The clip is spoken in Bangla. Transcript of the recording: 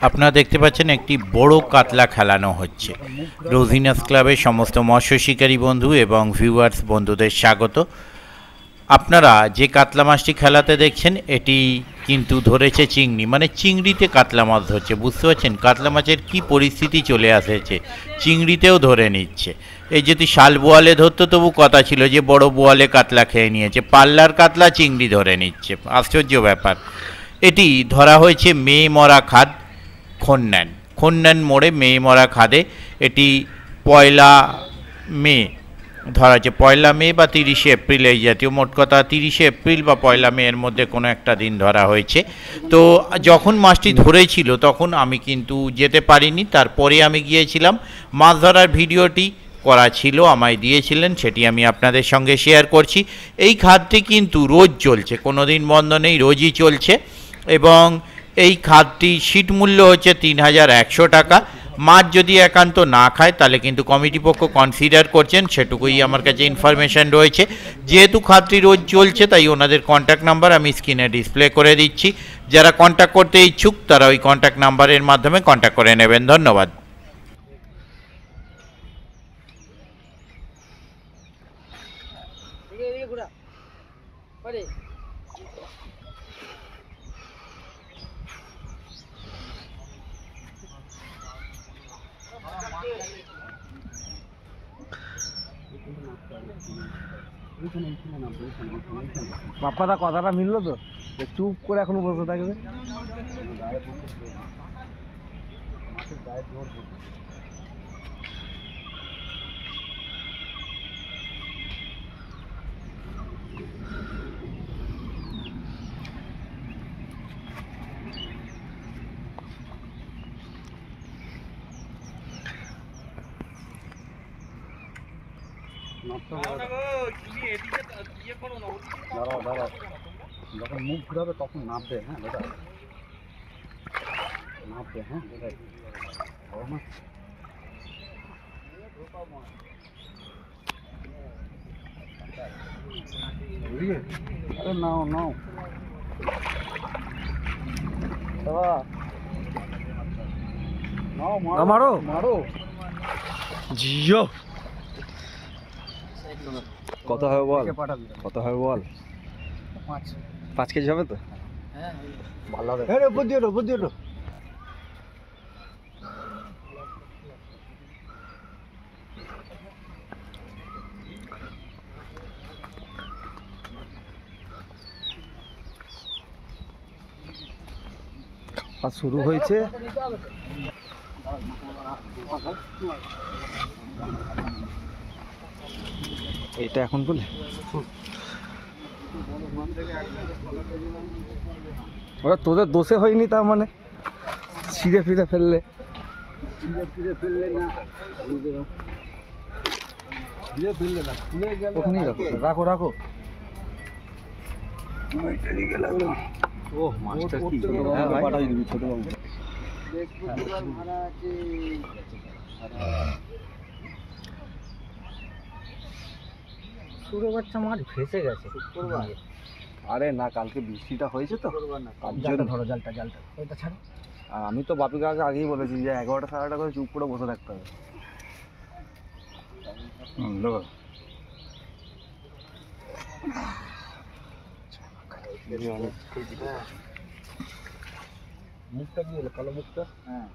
আপনারা দেখতে পাচ্ছেন একটি বড় কাতলা খেলানো হচ্ছে। রোজিনাস ক্লাবের সমস্ত মৎস্য শিকারী বন্ধু এবং ভিউয়ার্স বন্ধুদের স্বাগত। আপনারা যে কাতলা মাছটি খেলাতে দেখছেন এটি কিন্তু ধরেছে চিংড়ি, মানে চিংড়িতে কাতলা মাছ ধরছে। বুঝতে পারছেন কাতলা মাছের কি পরিস্থিতি চলে আসেছে, চিংড়িতেও ধরে নিচ্ছে। এই যদি শাল বোয়ালে ধরতো তবু কথা ছিল যে বড় বোয়ালে কাতলা খেয়ে নিয়েছে, পাল্লার কাতলা চিংড়ি ধরে নিচ্ছে, আশ্চর্য ব্যাপার। এটি ধরা হয়েছে মেয়েমরা খাদ খন্ন্যান মোড়ে মেয়েমরা খাদে। এটি 1 মে ধরা হচ্ছে, 1 মে বা 30 এপ্রিল, এই জাতীয়, মোট কথা 30 এপ্রিল বা 1 মে এর মধ্যে কোনো একটা দিন ধরা হয়েছে। তো যখন মাছটি ধরেছিল তখন আমি কিন্তু যেতে পারিনি, তারপরে আমি গিয়েছিলাম। মাছ ধরার ভিডিওটি করা ছিল, আমায় দিয়েছিলেন, সেটি আমি আপনাদের সঙ্গে শেয়ার করছি। এই খাদটি কিন্তু রোজ চলছে, কোনো দিন বন্ধ নেই, রোজই চলছে। এবং এই খাদটি সিট মূল্য হচ্ছে 3100 টাকা। মাছ যদি একান্ত না খায় তাহলে কিন্তু কমিটি পক্ষ কনসিডার করছেন, সেটুকুই আমার কাছে ইনফরমেশান রয়েছে। যেহেতু খাদটি রোজ চলছে তাই ওনাদের কন্ট্যাক্ট নাম্বার আমি স্ক্রিনে ডিসপ্লে করে দিচ্ছি। যারা কন্ট্যাক্ট করতে ইচ্ছুক তারা ওই কন্ট্যাক্ট নাম্বারের মাধ্যমে কন্ট্যাক্ট করে নেবেন। ধন্যবাদ। বাপ্পাদা কথাটা মিললো তো, চুপ করে এখনো বসে থাকবে। যখন মুখ ঘুরাবে তখন নামবে। হ্যাঁ দাদা, নামবে। হ্যাঁ দাদা, আরে নাও নাও দাদা, নাও, মারো মারো। জিও কত হবে বল, কত হবে বল? 5 কেজি হবে তো? হ্যাঁ ভালো হবে। হ্যাঁ বুদ্ধি ওঠো, বুদ্ধি ওঠো। আর শুরু হয়েছে। এটা এখন বলে ওরা তোদের দোষে হয়নি, তার মানে ছিঁড়ে ফিরে ফেললে রাখো রাখো। ও মাছটা কি পাঠাই দিবি ছোট বাবু। সুরে বাচ্চা মাছ ভেসে গেছে। আরে না, কালকে বৃষ্টিটা হয়েছে তো, জালটা ধরো, জালটা ওইটা ছাড়ো। আর আমি তো বাপি কাকাকে আগেই বলেছি যে 11টা 11:30 করে চুপ করে বসে থাকতে হবে। মুখটা কি হলো, কালো মুখটা? হ্যাঁ